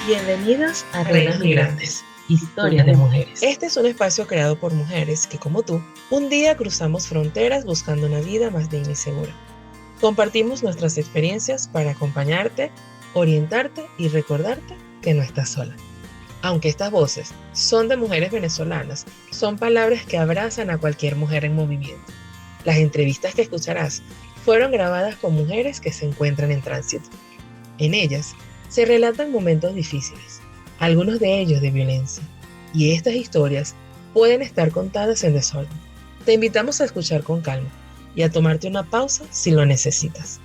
Bienvenidas a Reinas Migrantes, historias de mujeres. Este es un espacio creado por mujeres que, como tú, un día cruzamos fronteras buscando una vida más digna y segura. Compartimos nuestras experiencias para acompañarte, orientarte y recordarte que no estás sola. Aunque estas voces son de mujeres venezolanas, son palabras que abrazan a cualquier mujer en movimiento. Las entrevistas que escucharás fueron grabadas con mujeres que se encuentran en tránsito. En ellas se relatan momentos difíciles, algunos de ellos de violencia, y estas historias pueden estar contadas en desorden. Te invitamos a escuchar con calma y a tomarte una pausa si lo necesitas.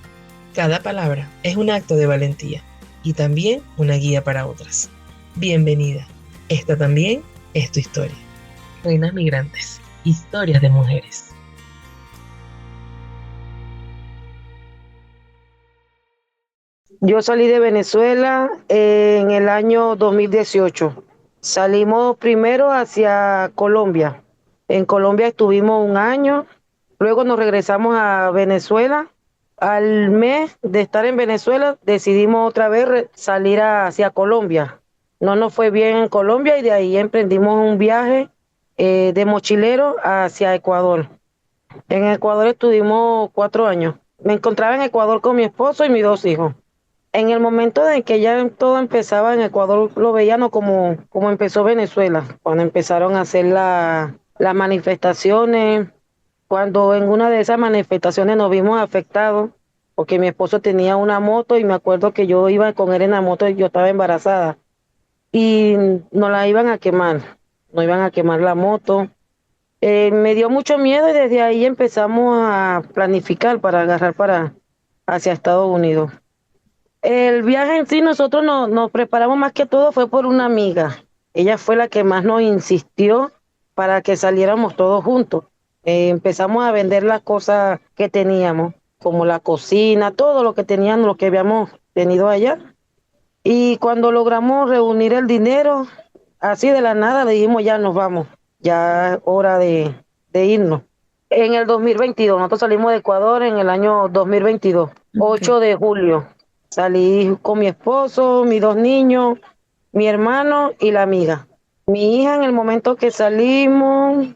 Cada palabra es un acto de valentía y también una guía para otras. Bienvenida, esta también es tu historia. Reinas Migrantes, historias de mujeres. Yo salí de Venezuela en el año 2018. Salimos primero hacia Colombia. En Colombia estuvimos un año, luego nos regresamos a Venezuela. Al mes de estar en Venezuela decidimos otra vez salir hacia Colombia. No nos fue bien en Colombia y de ahí emprendimos un viaje de mochilero hacia Ecuador. En Ecuador estuvimos 4 años. Me encontraba en Ecuador con mi esposo y mis 2 hijos. En el momento en que ya todo empezaba en Ecuador, lo veíamos como empezó Venezuela, cuando empezaron a hacer las manifestaciones, cuando en una de esas manifestaciones nos vimos afectados, porque mi esposo tenía una moto y me acuerdo que yo iba con él en la moto y yo estaba embarazada y nos la iban a quemar, nos iban a quemar la moto. Me dio mucho miedo y desde ahí empezamos a planificar para agarrar para hacia Estados Unidos. El viaje en sí, nosotros nos preparamos más que todo, fue por una amiga. Ella fue la que más nos insistió para que saliéramos todos juntos. Empezamos a vender las cosas que teníamos, como la cocina, todo lo que teníamos, lo que habíamos tenido allá. Y cuando logramos reunir el dinero, así de la nada, le dijimos ya nos vamos, ya es hora de irnos. En el 2022, nosotros salimos de Ecuador en el año 2022, 8 de julio. Salí con mi esposo, mis 2 niños, mi hermano y la amiga. Mi hija en el momento que salimos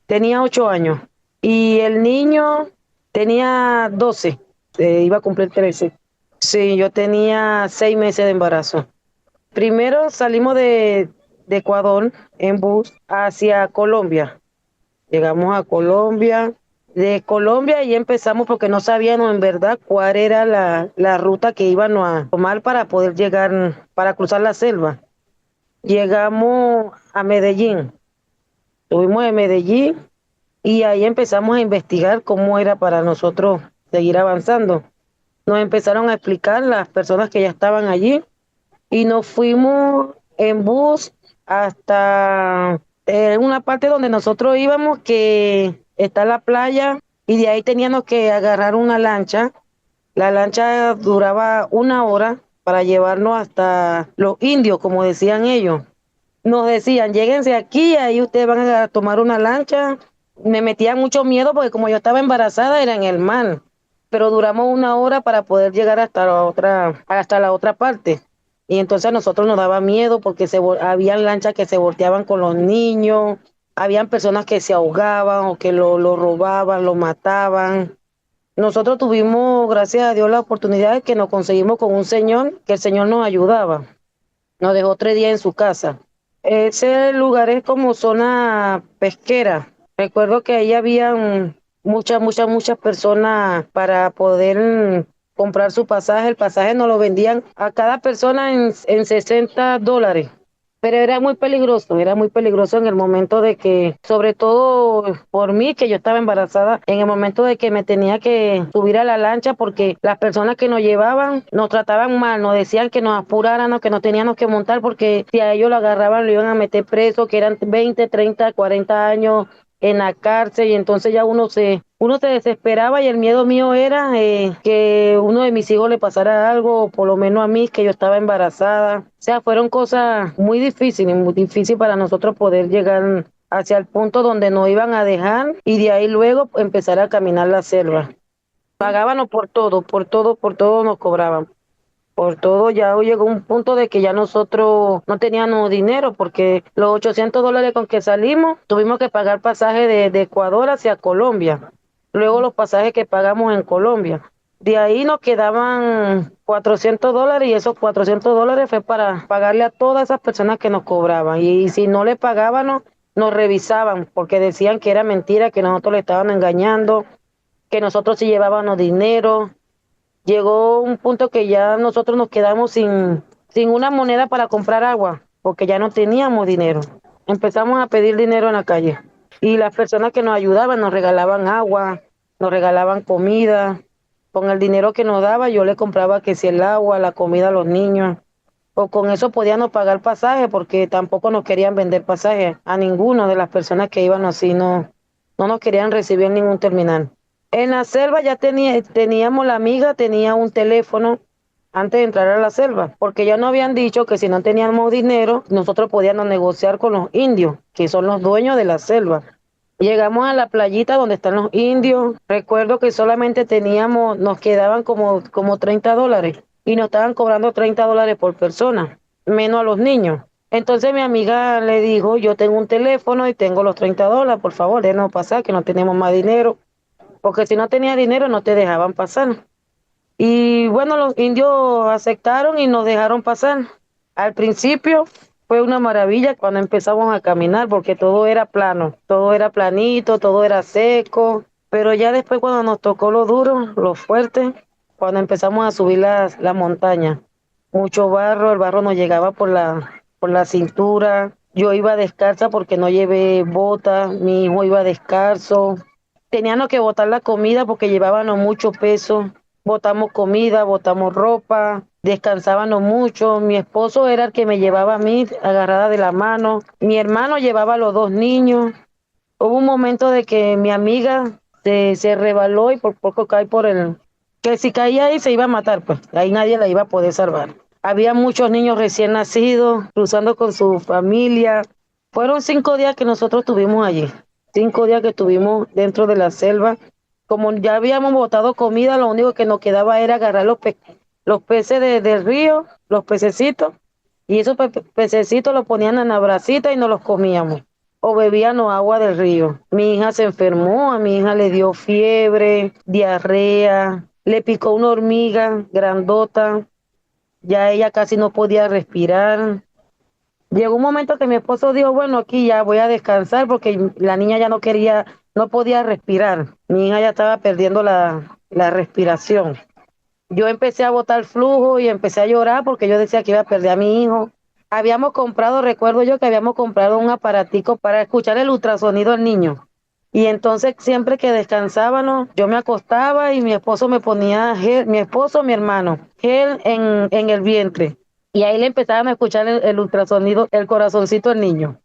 tenía 8 años y el niño tenía 12, iba a cumplir 13. Sí, yo tenía 6 meses de embarazo. Primero salimos de Ecuador en bus hacia Colombia. Llegamos a Colombia. De Colombia y empezamos porque no sabíamos en verdad cuál era la ruta que íbamos a tomar para poder llegar, para cruzar la selva. Llegamos a Medellín. Estuvimos en Medellín y ahí empezamos a investigar cómo era para nosotros seguir avanzando. Nos empezaron a explicar las personas que ya estaban allí y nos fuimos en bus hasta una parte donde nosotros íbamos, que está la playa, y de ahí teníamos que agarrar una lancha. La lancha duraba 1 hora para llevarnos hasta los indios, como decían ellos. Nos decían, lléguense aquí, ahí ustedes van a tomar una lancha. Me metía mucho miedo porque como yo estaba embarazada era en el mar, pero duramos 1 hora para poder llegar hasta la otra parte. Y entonces a nosotros nos daba miedo porque habían lanchas que se volteaban con los niños, habían personas que se ahogaban o que lo robaban, lo mataban. Nosotros tuvimos, gracias a Dios, la oportunidad de que nos conseguimos con un señor, que el señor nos ayudaba. Nos dejó 3 días en su casa. Ese lugar es como zona pesquera. Recuerdo que ahí habían muchas personas para poder comprar su pasaje. El pasaje nos lo vendían a cada persona en $60. Pero era muy peligroso en el momento de que, sobre todo por mí, que yo estaba embarazada, en el momento de que me tenía que subir a la lancha porque las personas que nos llevaban nos trataban mal, nos decían que nos apuráramos, que nos teníamos que montar porque si a ellos lo agarraban lo iban a meter preso, que eran 20, 30, 40 años en la cárcel, y entonces ya uno se desesperaba y el miedo mío era que uno de mis hijos le pasara algo, o por lo menos a mí, que yo estaba embarazada. O sea, fueron cosas muy difíciles para nosotros poder llegar hacia el punto donde nos iban a dejar y de ahí luego empezar a caminar la selva. Pagábamos por todo nos cobraban. Por todo ya llegó un punto de que ya nosotros no teníamos dinero porque los $800 con que salimos tuvimos que pagar pasaje de Ecuador hacia Colombia. Luego los pasajes que pagamos en Colombia. De ahí nos quedaban $400 y esos $400 fue para pagarle a todas esas personas que nos cobraban. Y si no le pagábamos, nos revisaban porque decían que era mentira, que nosotros le estaban engañando, que nosotros sí llevábamos dinero. Llegó un punto que ya nosotros nos quedamos sin una moneda para comprar agua, porque ya no teníamos dinero. Empezamos a pedir dinero en la calle. Y las personas que nos ayudaban nos regalaban agua, nos regalaban comida. Con el dinero que nos daba, yo le compraba que si el agua, la comida a los niños. O con eso podíamos pagar pasaje, porque tampoco nos querían vender pasaje a ninguno de las personas que iban así, no nos querían recibir en ningún terminal. En la selva ya teníamos la amiga, tenía un teléfono antes de entrar a la selva, porque ya nos habían dicho que si no teníamos dinero, nosotros podíamos negociar con los indios, que son los dueños de la selva. Llegamos a la playita donde están los indios. Recuerdo que solamente nos quedaban como $30 y nos estaban cobrando $30 por persona, menos a los niños. Entonces mi amiga le dijo, yo tengo un teléfono y tengo los $30, por favor, déjenos pasar que no tenemos más dinero, porque si no tenía dinero no te dejaban pasar. Y bueno, los indios aceptaron y nos dejaron pasar. Al principio fue una maravilla cuando empezamos a caminar porque todo era plano, todo era planito, todo era seco, pero ya después cuando nos tocó lo duro, lo fuerte, cuando empezamos a subir la montaña, mucho barro, el barro nos llegaba por la cintura. Yo iba descalza porque no llevé botas, mi hijo iba descalzo. Teníamos que botar la comida porque llevábamos mucho peso. Botamos comida, botamos ropa, descansábamos mucho. Mi esposo era el que me llevaba a mí agarrada de la mano. Mi hermano llevaba a los dos niños. Hubo un momento de que mi amiga se rebaló y por poco cae que si caía ahí se iba a matar, pues ahí nadie la iba a poder salvar. Había muchos niños recién nacidos cruzando con su familia. Fueron 5 días que nosotros estuvimos allí, 5 días que estuvimos dentro de la selva. Como ya habíamos botado comida, lo único que nos quedaba era agarrar los peces del río, los pececitos, y esos pececitos los ponían en la bracita y nos los comíamos. O bebíamos agua del río. Mi hija se enfermó, a mi hija le dio fiebre, diarrea, le picó una hormiga grandota, ya ella casi no podía respirar. Llegó un momento que mi esposo dijo, bueno, aquí ya voy a descansar porque la niña ya no podía respirar. Mi hija ya estaba perdiendo la respiración. Yo empecé a botar flujo y empecé a llorar porque yo decía que iba a perder a mi hijo. Recuerdo yo que habíamos comprado un aparatico para escuchar el ultrasonido del niño. Y entonces siempre que descansábamos, yo me acostaba y mi esposo me ponía gel, mi esposo, mi hermano, gel en el vientre. Y ahí le empezaban a escuchar el ultrasonido, el corazoncito del niño.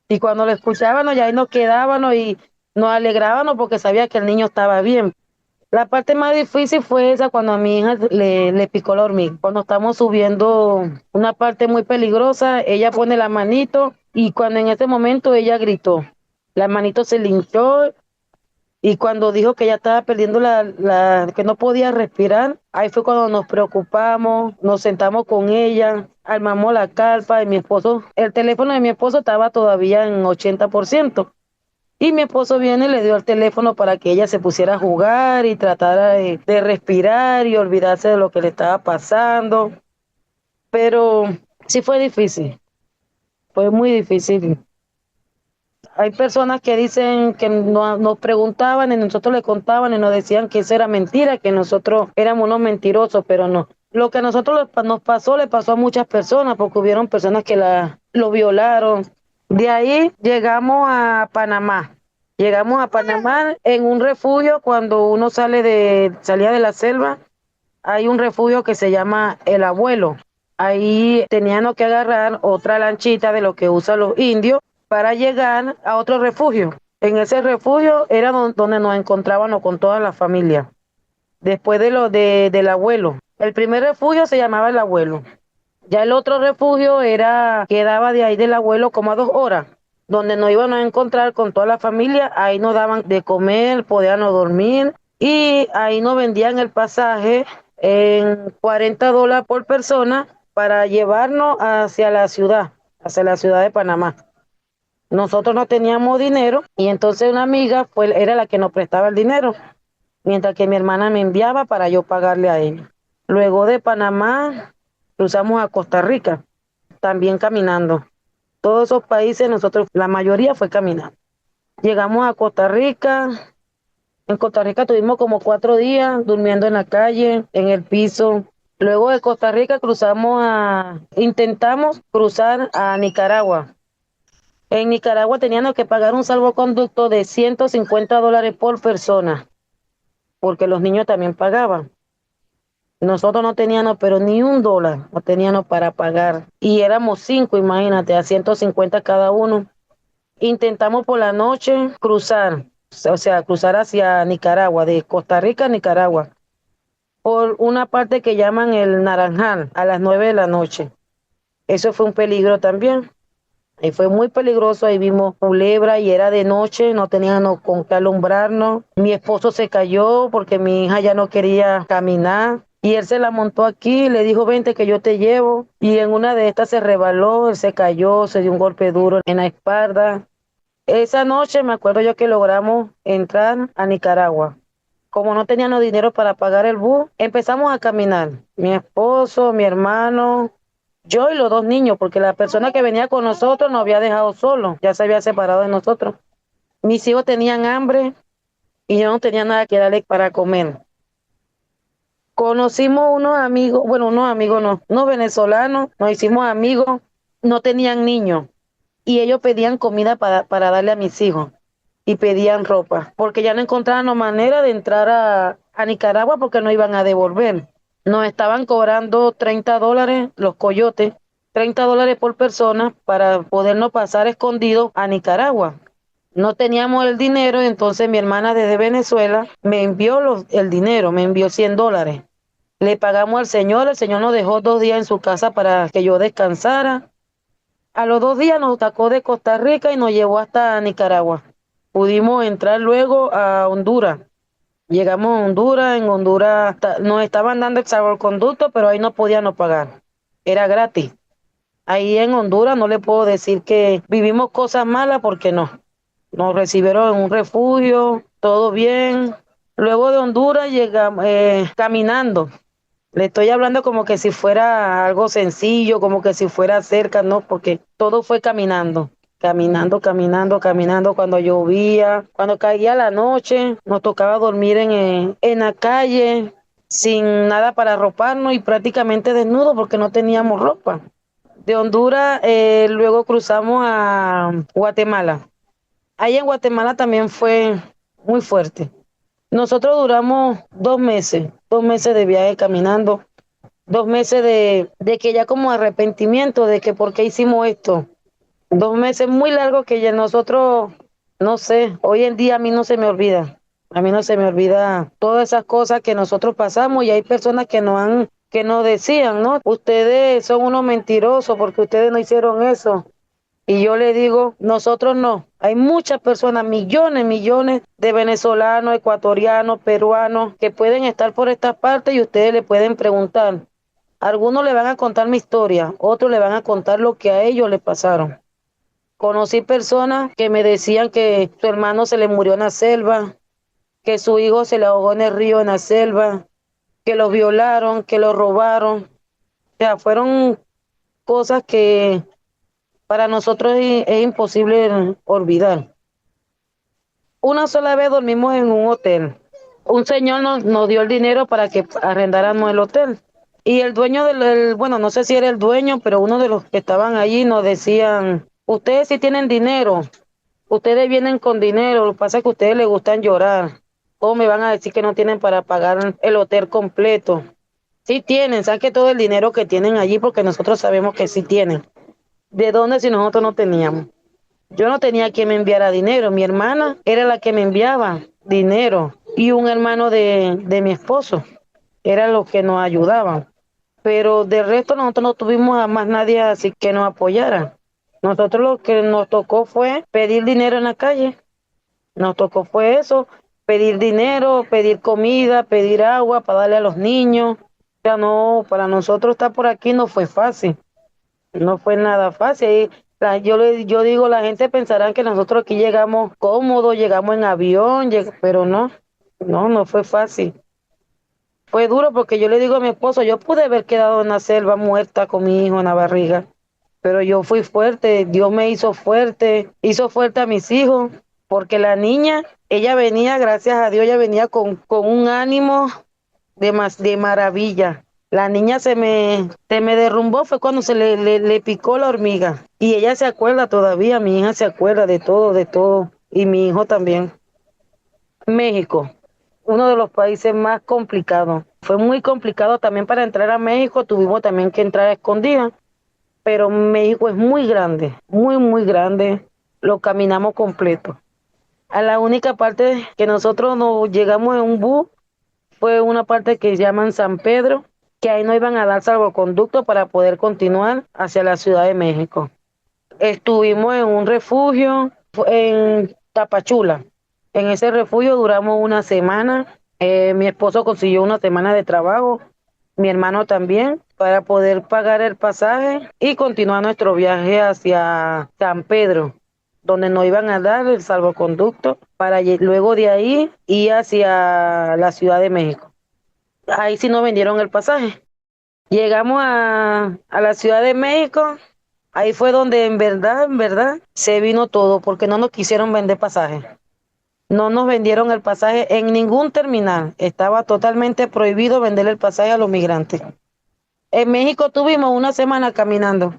Y cuando lo escuchábamos, ya ahí nos quedábamos y nos alegrábamos porque sabía que el niño estaba bien. La parte más difícil fue esa cuando a mi hija le picó la hormiga. Cuando estamos subiendo una parte muy peligrosa, ella pone la manito y cuando en ese momento ella gritó, la manito se le hinchó y cuando dijo que ya estaba perdiendo que no podía respirar, ahí fue cuando nos preocupamos, nos sentamos con ella, armamos la carpa y el teléfono de mi esposo estaba todavía en 80%. Y mi esposo viene y le dio el teléfono para que ella se pusiera a jugar y tratara de respirar y olvidarse de lo que le estaba pasando. Pero sí fue difícil, fue muy difícil. Hay personas que dicen que nos preguntaban y nosotros le contaban y nos decían que eso era mentira, que nosotros éramos unos mentirosos, pero no. Lo que a nosotros nos pasó, le pasó a muchas personas, porque hubieron personas que lo violaron. De ahí llegamos a Panamá. Llegamos a Panamá en un refugio cuando uno salía de la selva. Hay un refugio que se llama El Abuelo. Ahí teníamos que agarrar otra lanchita de lo que usan los indios para llegar a otro refugio. En ese refugio era donde nos encontrábamos con toda la familia. Después del abuelo. El primer refugio se llamaba El Abuelo. Ya el otro refugio quedaba de ahí del abuelo como a 2 horas, donde nos íbamos a encontrar con toda la familia. Ahí nos daban de comer, podíamos dormir y ahí nos vendían el pasaje en $40 por persona para llevarnos hacia la ciudad de Panamá. Nosotros no teníamos dinero y entonces una amiga era la que nos prestaba el dinero, mientras que mi hermana me enviaba para yo pagarle a ella. Luego de Panamá cruzamos a Costa Rica, también caminando. Todos esos países nosotros, la mayoría fue caminando. Llegamos a Costa Rica. En Costa Rica tuvimos como 4 días durmiendo en la calle, en el piso. Luego de Costa Rica intentamos cruzar a Nicaragua. En Nicaragua teníamos que pagar un salvoconducto de $150 por persona, porque los niños también pagaban. Nosotros no teníamos, pero ni $1, no teníamos para pagar. Y éramos 5, imagínate, a 150 cada uno. Intentamos por la noche cruzar, o sea, cruzar hacia Nicaragua, de Costa Rica a Nicaragua, por una parte que llaman el Naranjal, a las 9 de la noche. Eso fue un peligro también. Y fue muy peligroso, ahí vimos culebra y era de noche, no teníamos con qué alumbrarnos. Mi esposo se cayó porque mi hija ya no quería caminar y él se la montó aquí, le dijo vente que yo te llevo y en una de estas se resbaló, él se cayó, se dio un golpe duro en la espalda. Esa noche me acuerdo yo que logramos entrar a Nicaragua. Como no teníamos dinero para pagar el bus, empezamos a caminar. Mi esposo, mi hermano, yo y los 2 niños, porque la persona que venía con nosotros nos había dejado solos, ya se había separado de nosotros. Mis hijos tenían hambre y yo no tenía nada que darles para comer. Conocimos unos amigos no, unos venezolanos, nos hicimos amigos, no tenían niños y ellos pedían comida para darle a mis hijos y pedían ropa, porque ya no encontraban manera de entrar a Nicaragua porque no iban a devolver. Nos estaban cobrando $30 los coyotes, $30 por persona para podernos pasar escondidos a Nicaragua. No teníamos el dinero, entonces mi hermana desde Venezuela me envió el dinero, me envió $100. Le pagamos al señor, el señor nos dejó 2 días en su casa para que yo descansara. A los 2 días nos sacó de Costa Rica y nos llevó hasta Nicaragua. Pudimos entrar luego a Honduras. Llegamos a Honduras, en Honduras nos estaban dando el salvoconducto, pero ahí no podíamos pagar. Era gratis. Ahí en Honduras no le puedo decir que vivimos cosas malas porque no. Nos recibieron en un refugio, todo bien. Luego de Honduras llegamos caminando. Le estoy hablando como que si fuera algo sencillo, como que si fuera cerca, no, porque todo fue caminando. Caminando, caminando, caminando cuando llovía, cuando caía la noche, nos tocaba dormir en la calle sin nada para arroparnos y prácticamente desnudos porque no teníamos ropa. De Honduras luego cruzamos a Guatemala. Ahí en Guatemala también fue muy fuerte. Nosotros duramos 2 meses, 2 meses de viaje caminando, 2 meses de que ya como arrepentimiento de que por qué hicimos esto. 2 meses muy largos que ya nosotros, no sé, hoy en día a mí no se me olvida. A mí no se me olvida todas esas cosas que nosotros pasamos y hay personas que nos decían, ¿no? Ustedes son unos mentirosos porque ustedes no hicieron eso. Y yo le digo, nosotros no. Hay muchas personas, millones, millones de venezolanos, ecuatorianos, peruanos que pueden estar por estas partes y ustedes le pueden preguntar. Algunos le van a contar mi historia, otros le van a contar lo que a ellos le pasaron. Conocí personas que me decían que su hermano se le murió en la selva, que su hijo se le ahogó en el río en la selva, que lo violaron, que lo robaron. O sea, fueron cosas que para nosotros es imposible olvidar. Una sola vez dormimos en un hotel. Un señor nos dio el dinero para que arrendáramos el hotel. Y el dueño bueno, no sé si era el dueño, pero uno de los que estaban allí nos decían, ustedes sí tienen dinero, ustedes vienen con dinero, lo que pasa es que a ustedes les gustan llorar. ¿Cómo me van a decir que no tienen para pagar el hotel completo? Sí tienen, saque todo el dinero que tienen allí porque nosotros sabemos que sí tienen. ¿De dónde si nosotros no teníamos? Yo no tenía quien me enviara dinero, mi hermana era la que me enviaba dinero y un hermano de mi esposo, era los que nos ayudaban. Pero de resto nosotros no tuvimos a más nadie así que nos apoyara. Nosotros lo que nos tocó fue pedir dinero en la calle. Nos tocó fue eso, pedir dinero, pedir comida, pedir agua para darle a los niños. sea, no, para nosotros estar por aquí no fue fácil, no fue nada fácil. Yo digo, la gente pensará que nosotros aquí llegamos cómodos, llegamos en avión, pero no, no fue fácil. Fue duro porque yo le digo a mi esposo, yo pude haber quedado en la selva muerta con mi hijo en la barriga, pero yo fui fuerte, Dios me hizo fuerte a mis hijos, porque la niña, ella venía, gracias a Dios, ella venía con un ánimo de maravilla. La niña se me derrumbó, fue cuando le picó la hormiga. Y ella se acuerda todavía, mi hija se acuerda de todo. Y mi hijo también. México, uno de los países más complicados. Fue muy complicado también para entrar a México, tuvimos también que entrar a escondidas, pero México es muy grande, muy grande. Lo caminamos completo. A la única parte que nosotros nos llegamos en un bus fue una parte que llaman San Pedro, que ahí nos iban a dar salvoconducto para poder continuar hacia la Ciudad de México. Estuvimos en un refugio en Tapachula. En ese refugio duramos una semana. Mi esposo consiguió una semana de trabajo, mi hermano también, para poder pagar el pasaje y continuar nuestro viaje hacia San Pedro, donde nos iban a dar el salvoconducto para luego de ahí ir hacia la Ciudad de México. Ahí sí nos vendieron el pasaje. Llegamos a la Ciudad de México, ahí fue donde en verdad, se vino todo, porque no nos quisieron vender pasaje. No nos vendieron el pasaje en ningún terminal. Estaba totalmente prohibido vender el pasaje a los migrantes. En México tuvimos una semana caminando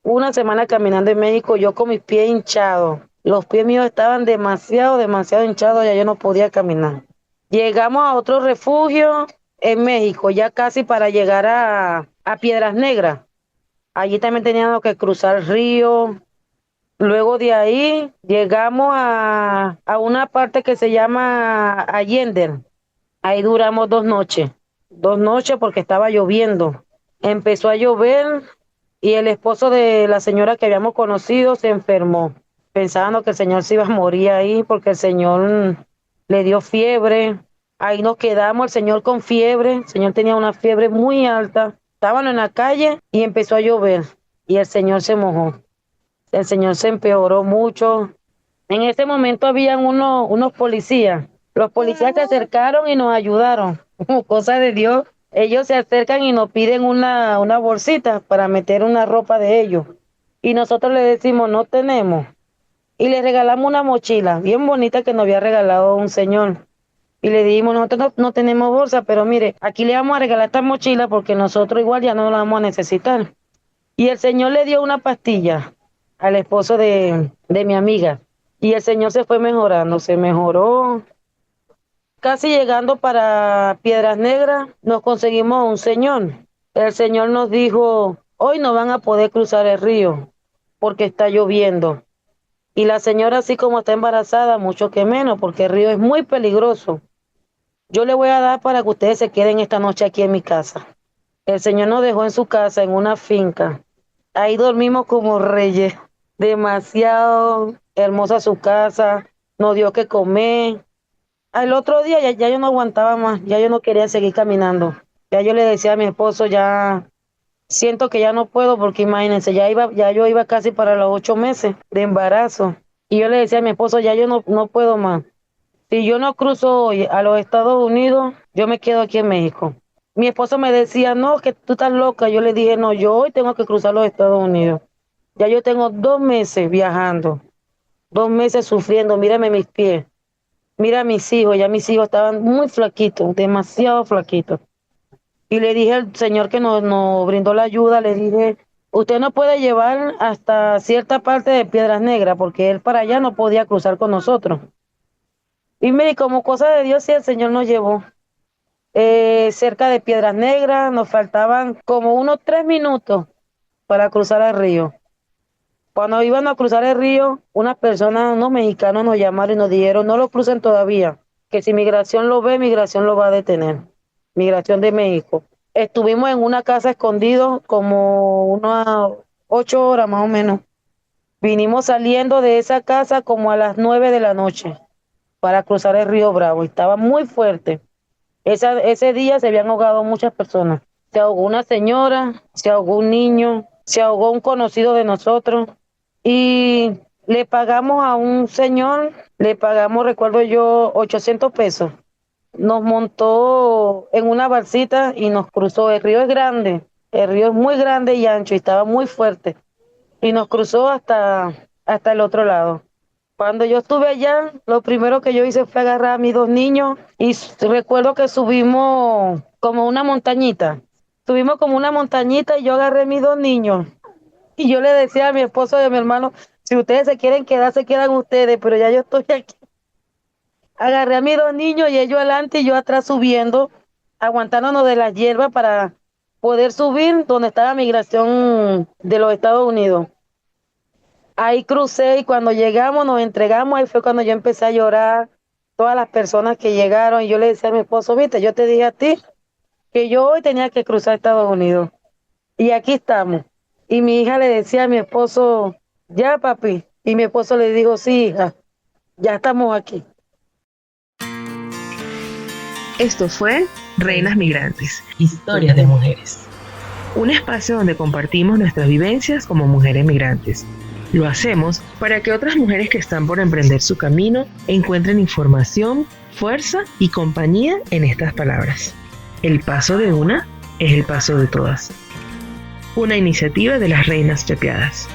en México, yo con mis pies hinchados. Los pies míos estaban demasiado hinchados, ya yo no podía caminar. Llegamos a otro refugio en México, ya casi para llegar a Piedras Negras. Allí también teníamos que cruzar el río. Luego de ahí llegamos a una parte que se llama Allende. Ahí duramos 2 noches. 2 noches porque estaba lloviendo. Empezó a llover y el esposo de la señora que habíamos conocido se enfermó. Pensábamos que el señor se iba a morir ahí porque el señor le dio fiebre. Ahí nos quedamos, el señor con fiebre. El señor tenía una fiebre muy alta. Estábamos en la calle y empezó a llover y el señor se mojó. El señor se empeoró mucho. En ese momento habían unos policías. Los policías se acercaron y nos ayudaron. Como cosa de Dios, ellos se acercan y nos piden una bolsita para meter una ropa de ellos. Y nosotros le decimos, no tenemos. Y le regalamos una mochila bien bonita que nos había regalado un señor. Y le dijimos, nosotros no tenemos bolsa, pero mire, aquí le vamos a regalar esta mochila porque nosotros igual ya no la vamos a necesitar. Y el señor le dio una pastilla al esposo de mi amiga. Y el señor se fue mejorando, se mejoró. Casi llegando para Piedras Negras, nos conseguimos a un señor. El señor nos dijo, hoy no van a poder cruzar el río porque está lloviendo. Y la señora, así como está embarazada, mucho que menos, porque el río es muy peligroso. Yo le voy a dar para que ustedes se queden esta noche aquí en mi casa. El señor nos dejó en su casa, en una finca. Ahí dormimos como reyes. Demasiado hermosa su casa. Nos dio que comer. Al otro día ya yo no aguantaba más. Ya yo no quería seguir caminando. Ya yo le decía a mi esposo, ya siento que ya no puedo porque imagínense, ya yo iba casi para los 8 meses de embarazo. Y yo le decía a mi esposo, ya yo no puedo más. Si yo no cruzo hoy a los Estados Unidos, yo me quedo aquí en México. Mi esposo me decía, no, que tú estás loca. Yo le dije, no, yo hoy tengo que cruzar los Estados Unidos. Ya yo tengo 2 meses viajando, 2 meses sufriendo. Mírame mis pies, mira a mis hijos. Ya mis hijos estaban muy flaquitos, demasiado flaquitos. Y le dije al señor que nos brindó la ayuda, le dije, usted nos puede llevar hasta cierta parte de Piedras Negras, porque él para allá no podía cruzar con nosotros. Y mire, como cosa de Dios, sí, el señor nos llevó. Cerca de Piedras Negras, nos faltaban como unos 3 minutos para cruzar el río. Cuando iban a cruzar el río, unas personas, unos mexicanos nos llamaron y nos dijeron, no lo crucen todavía, que si migración lo ve, migración lo va a detener. Migración de México. Estuvimos en una casa escondidos como unas 8 horas más o menos. Vinimos saliendo de esa casa como a las 9 de la noche para cruzar el río Bravo. Estaba muy fuerte. Ese día se habían ahogado muchas personas. Se ahogó una señora, se ahogó un niño, se ahogó un conocido de nosotros y le pagamos a un señor, le pagamos, recuerdo yo, 800 pesos. Nos montó en una balsita y nos cruzó. El río es grande, el río es muy grande y ancho y estaba muy fuerte. Y nos cruzó hasta el otro lado. Cuando yo estuve allá, lo primero que yo hice fue agarrar a mis dos niños y recuerdo que subimos como una montañita. Subimos como una montañita y yo agarré a mis dos niños. Y yo le decía a mi esposo y a mi hermano, si ustedes se quieren quedar, se quedan ustedes, pero ya yo estoy aquí. Agarré a mis dos niños y ellos adelante y yo atrás subiendo, aguantándonos de las hierbas para poder subir donde está la migración de los Estados Unidos. Ahí crucé y cuando llegamos, nos entregamos, ahí fue cuando yo empecé a llorar, todas las personas que llegaron y yo le decía a mi esposo, viste, yo te dije a ti que yo hoy tenía que cruzar Estados Unidos y aquí estamos. Y mi hija le decía a mi esposo, ya papi, y mi esposo le dijo, sí hija, ya estamos aquí. Esto fue Reinas Migrantes, Historias de mujeres. un espacio donde compartimos nuestras vivencias como mujeres migrantes. Lo hacemos para que otras mujeres que están por emprender su camino encuentren información, fuerza y compañía en estas palabras. El paso de una es el paso de todas. Una iniciativa de las Reinas Chapeadas.